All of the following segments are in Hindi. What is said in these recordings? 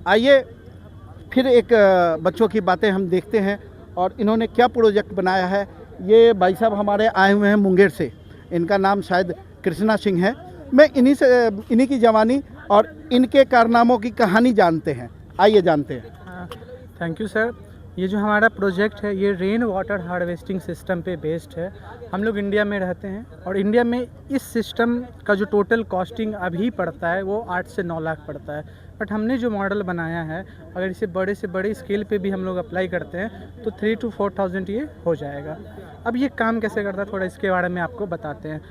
आइए फिर एक बच्चों की बातें हम देखते हैं और इन्होंने क्या प्रोजेक्ट बनाया है। ये भाई साहब हमारे आए हुए हैं मुंगेर से, इनका नाम शायद कृष्णा सिंह है। मैं इन्हीं की जवानी और इनके कारनामों की कहानी जानते हैं, आइए जानते हैं। Thank you sir. ये जो हमारा प्रोजेक्ट है ये रेन वाटर हार्वेस्टिंग सिस्टम पे बेस्ड है। हम लोग इंडिया में रहते हैं और इंडिया में इस सिस्टम का जो टोटल कॉस्टिंग अभी पड़ता है वो 8 से 9 लाख पड़ता है। बट हमने जो मॉडल बनाया है, अगर इसे बड़े से बड़े स्केल पे भी हम लोग अप्लाई करते हैं तो 3 to 4,000 ये हो जाएगा। अब ये काम कैसे करता है थोड़ा इसके बारे में आपको बताते हैं।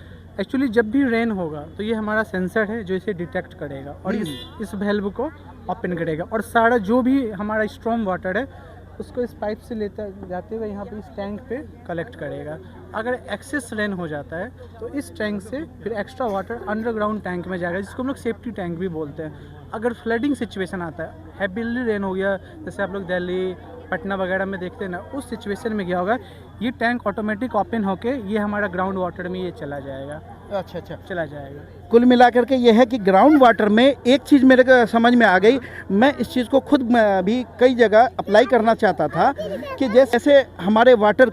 एक्चुअली जब भी रेन होगा तो ये हमारा सेंसर है जो इसे डिटेक्ट करेगा और इस वेल्व को ओपन करेगा और सारा जो भी हमारा स्ट्रॉम वाटर है उसको इस पाइप से लेते जाते हुए यहाँ पे इस टैंक पे कलेक्ट करेगा। अगर एक्सेस रेन हो जाता है तो इस टैंक से फिर एक्स्ट्रा वाटर अंडरग्राउंड टैंक में जाएगा, जिसको हम लोग सेफ्टी टैंक भी बोलते हैं। अगर फ्लडिंग सिचुएशन आता है, हैवीली रेन हो गया, जैसे आप लोग दिल्ली पटना वगैरह में देखते हैं ना, उस सिचुएशन में क्या होगा, ये टैंक ऑटोमेटिक ओपन होके ये हमारा ग्राउंड वाटर में ये चला जाएगा। अच्छा, चला जाएगा। कुल मिलाकर के ये है कि ग्राउंड वाटर में एक चीज़ मेरे को समझ में आ गई। मैं इस चीज़ को खुद भी कई जगह अप्लाई करना चाहता था कि जैसे हमारे वाटर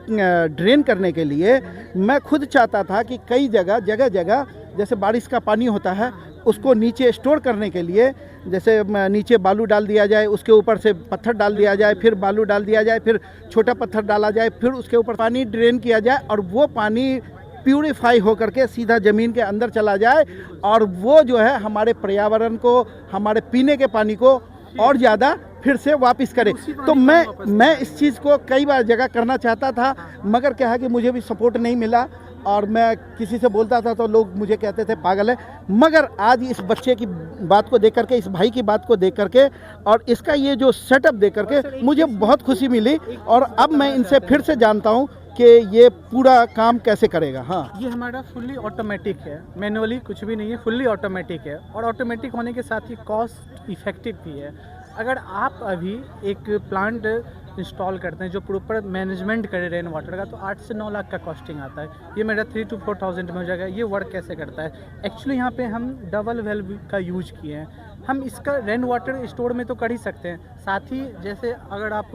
ड्रेन करने के लिए मैं खुद चाहता था कि कई जगह जगह जैसे बारिश का पानी होता है उसको नीचे स्टोर करने के लिए, जैसे नीचे बालू डाल दिया जाए, उसके ऊपर से पत्थर डाल दिया जाए, फिर बालू डाल दिया जाए, फिर छोटा पत्थर डाला जाए, फिर उसके ऊपर पानी ड्रेन किया जाए और वो पानी प्यूरिफाई होकर के सीधा ज़मीन के अंदर चला जाए और वो जो है हमारे पर्यावरण को, हमारे पीने के पानी को और ज़्यादा फिर से वापस करे। तो मैं इस चीज़ को कई बार जगह करना चाहता था, मगर क्या है कि मुझे भी सपोर्ट नहीं मिला और मैं किसी से बोलता था तो लोग मुझे कहते थे पागल है। मगर आज इस बच्चे की बात को देख करके, इस भाई की बात को देख करके और इसका ये जो सेटअप देख करके मुझे बहुत खुशी मिली और अब मैं इनसे फिर से जानता हूँ कि ये पूरा काम कैसे करेगा। हाँ, ये हमारा फुल्ली ऑटोमेटिक है, मैनुअली कुछ भी नहीं है, फुल्ली ऑटोमेटिक है और ऑटोमेटिक होने के साथ ही कॉस्ट इफेक्टिव भी है। अगर आप अभी एक प्लांट इंस्टॉल करते हैं जो प्रॉपर मैनेजमेंट करे रेन वाटर का, तो 8 से 9 लाख का कॉस्टिंग आता है। ये मेरा 3 to 4,000 में हो जाएगा। ये वर्क कैसे करता है, एक्चुअली यहाँ पे हम डबल वेल्व का यूज किए हैं। हम इसका रेन वाटर स्टोर में तो कर ही सकते हैं, साथ ही जैसे अगर आप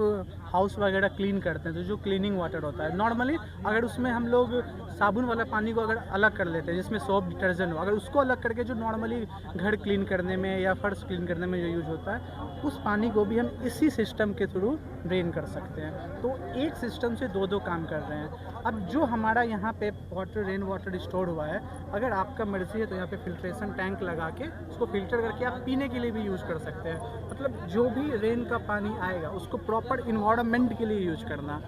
हाउस वगैरह क्लीन करते हैं तो जो क्लीनिंग वाटर होता है नॉर्मली, अगर उसमें हम लोग साबुन वाला पानी को अगर अलग कर लेते हैं जिसमें सोप डिटर्जेंट हो, अगर उसको अलग करके जो नॉर्मली घर क्लीन करने में या फर्श क्लीन करने में जो यूज होता है, उस पानी को भी हम इसी सिस्टम के थ्रू ड्रेन कर सकते हैं। तो एक सिस्टम से दो काम कर रहे हैं। अब जो हमारा यहाँ पे वाटर रेन वाटर स्टोर हुआ है, अगर आपका मर्जी है तो यहाँ पे फिल्ट्रेशन टैंक लगा के उसको फिल्टर करके आप पीने के लिए भी यूज़ कर सकते हैं। मतलब जो भी रेन का पानी आएगा उसको प्रॉपर इन्वायरमेंट के लिए यूज करना।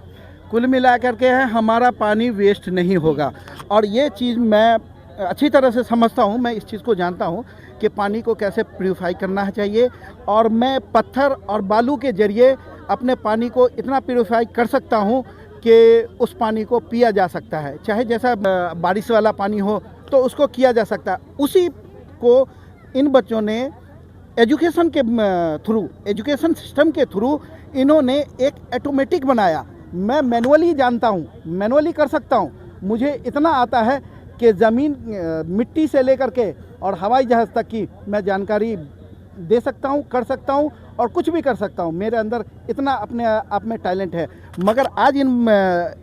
कुल मिलाकर के है हमारा पानी वेस्ट नहीं होगा और ये चीज़ मैं अच्छी तरह से समझता हूँ। मैं इस चीज़ को जानता हूँ कि पानी को कैसे प्यूरिफाई करना चाहिए और मैं पत्थर और बालू के ज़रिए अपने पानी को इतना प्यूरिफाई कर सकता हूँ कि उस पानी को पिया जा सकता है। चाहे जैसा बारिश वाला पानी हो तो उसको किया जा सकता है। उसी को इन बच्चों ने एजुकेशन एजुकेशन सिस्टम के थ्रू इन्होंने एक ऑटोमेटिक बनाया। मैं मैनुअली जानता हूँ, मैनुअली कर सकता हूँ। मुझे इतना आता है कि ज़मीन मिट्टी से लेकर के और हवाई जहाज़ तक की मैं जानकारी दे सकता हूँ, कर सकता हूँ और कुछ भी कर सकता हूँ। मेरे अंदर इतना अपने आप में टैलेंट है। मगर आज इन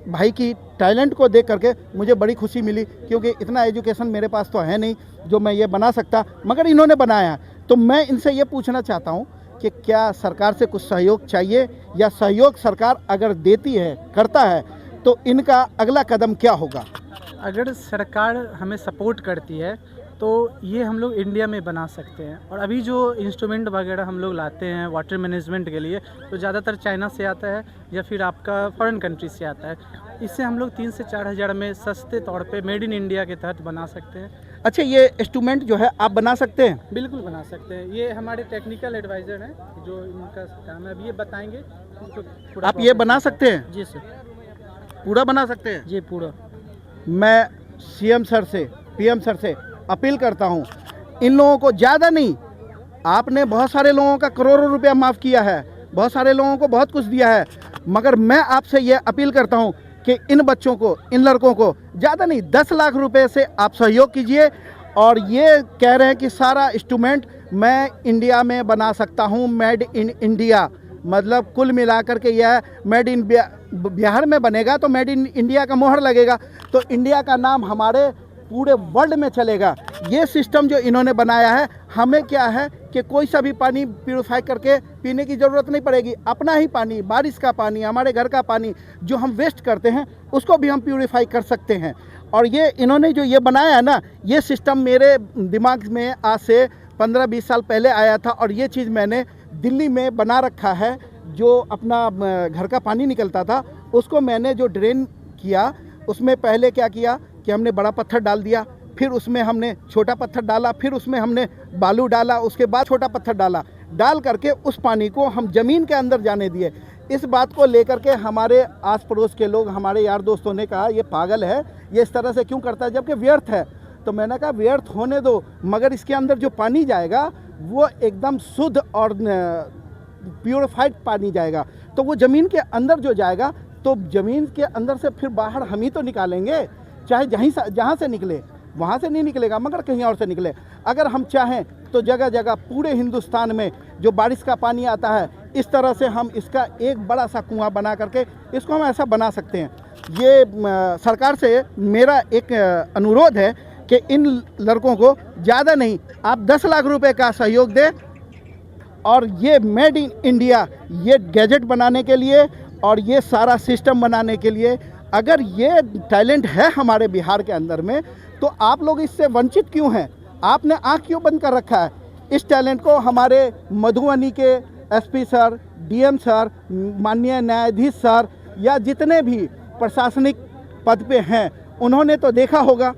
भाई की टैलेंट को देख करके मुझे बड़ी खुशी मिली, क्योंकि इतना एजुकेशन मेरे पास तो है नहीं जो मैं ये बना सकता, मगर इन्होंने बनाया है। तो मैं इनसे ये पूछना चाहता हूँ कि क्या सरकार से कुछ सहयोग चाहिए, या सहयोग सरकार अगर देती है, करता है, तो इनका अगला कदम क्या होगा? अगर सरकार हमें सपोर्ट करती है तो ये हम लोग इंडिया में बना सकते हैं। और अभी जो इंस्ट्रूमेंट वगैरह हम लोग लाते हैं वाटर मैनेजमेंट के लिए, तो ज़्यादातर चाइना से आता है या फिर आपका फॉरेन कंट्री से आता है। इससे हम लोग 3 से 4 हज़ार में सस्ते तौर पे मेड इन इंडिया के तहत बना सकते हैं। अच्छा, ये इंस्ट्रूमेंट जो है आप बना सकते हैं? बिल्कुल बना सकते हैं। ये हमारे टेक्निकल एडवाइज़र हैं जो इनका काम है, अभी ये बताएंगे। आप ये बना सकते हैं? जी सर, पूरा बना सकते हैं? जी पूरा। मैं सीएम सर से, पीएम सर से अपील करता हूँ, इन लोगों को ज़्यादा नहीं, आपने बहुत सारे लोगों का करोड़ों रुपया माफ़ किया है, बहुत सारे लोगों को बहुत कुछ दिया है, मगर मैं आपसे ये अपील करता हूँ कि इन बच्चों को, इन लड़कों को ज़्यादा नहीं 10 लाख रुपए से आप सहयोग कीजिए और ये कह रहे हैं कि सारा इंस्ट्रूमेंट मैं इंडिया में बना सकता हूँ, मेड इन इंडिया। मतलब कुल मिलाकर के यह मेड इन बिहार में बनेगा तो मेड इन इंडिया का मोहर लगेगा, तो इंडिया का नाम हमारे पूरे वर्ल्ड में चलेगा। ये सिस्टम जो इन्होंने बनाया है, हमें क्या है कि कोई सा भी पानी प्यूरिफाई करके पीने की ज़रूरत नहीं पड़ेगी। अपना ही पानी, बारिश का पानी, हमारे घर का पानी जो हम वेस्ट करते हैं उसको भी हम प्यूरिफाई कर सकते हैं। और ये इन्होंने जो ये बनाया है ना, ये सिस्टम मेरे दिमाग में आज से 15-20 साल पहले आया था, और ये चीज़ मैंने दिल्ली में बना रखा है। जो अपना घर का पानी निकलता था उसको मैंने जो ड्रेन किया, उसमें पहले क्या किया कि हमने बड़ा पत्थर डाल दिया, फिर उसमें हमने छोटा पत्थर डाला, फिर उसमें हमने बालू डाला, उसके बाद छोटा पत्थर डाल करके उस पानी को हम ज़मीन के अंदर जाने दिए। इस बात को लेकर के हमारे आस पड़ोस के लोग, हमारे यार दोस्तों ने कहा ये पागल है, ये इस तरह से क्यों करता है जबकि व्यर्थ है। तो मैंने कहा व्यर्थ होने दो, मगर इसके अंदर जो पानी जाएगा वो एकदम शुद्ध और प्योरीफाइड पानी जाएगा। तो वो ज़मीन के अंदर जो जाएगा, तो ज़मीन के अंदर से फिर बाहर हम ही तो निकालेंगे, चाहे जहाँ से निकले वहाँ से नहीं निकलेगा, मगर कहीं और से निकले। अगर हम चाहें तो जगह जगह पूरे हिंदुस्तान में जो बारिश का पानी आता है, इस तरह से हम इसका एक बड़ा सा कुआं बना करके इसको हम ऐसा बना सकते हैं। ये सरकार से मेरा एक अनुरोध है कि इन लड़कों को ज़्यादा नहीं, आप 10 लाख रुपए का सहयोग दें, और ये मेड इन इंडिया, ये गैजेट बनाने के लिए और ये सारा सिस्टम बनाने के लिए, अगर ये टैलेंट है हमारे बिहार के अंदर में, तो आप लोग इससे वंचित क्यों हैं? आपने आँख क्यों बंद कर रखा है? इस टैलेंट को हमारे मधुबनी के एसपी सर, डीएम सर, माननीय न्यायाधीश सर, या जितने भी प्रशासनिक पद पे हैं, उन्होंने तो देखा होगा।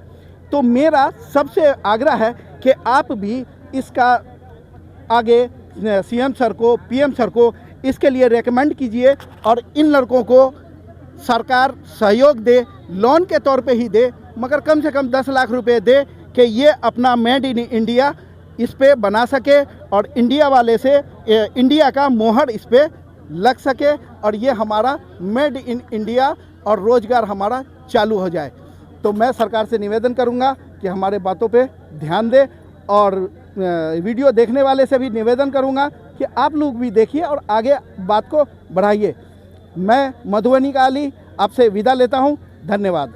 तो मेरा सबसे आग्रह है कि आप भी इसका आगे सीएम सर को, पीएम सर को इसके लिए रेकमेंड कीजिए, और इन लड़कों को सरकार सहयोग दे, लोन के तौर पे ही दे, मगर कम से कम 10 लाख रुपए दे कि ये अपना मेड इन इंडिया इस पे बना सके, और इंडिया वाले से इंडिया का मोहर इस पे लग सके, और ये हमारा मेड इन इंडिया और रोज़गार हमारा चालू हो जाए। तो मैं सरकार से निवेदन करूंगा कि हमारे बातों पे ध्यान दे, और वीडियो देखने वाले से भी निवेदन करूंगा कि आप लोग भी देखिए और आगे बात को बढ़ाइए। मैं मधुबनी का अली आपसे विदा लेता हूं। धन्यवाद।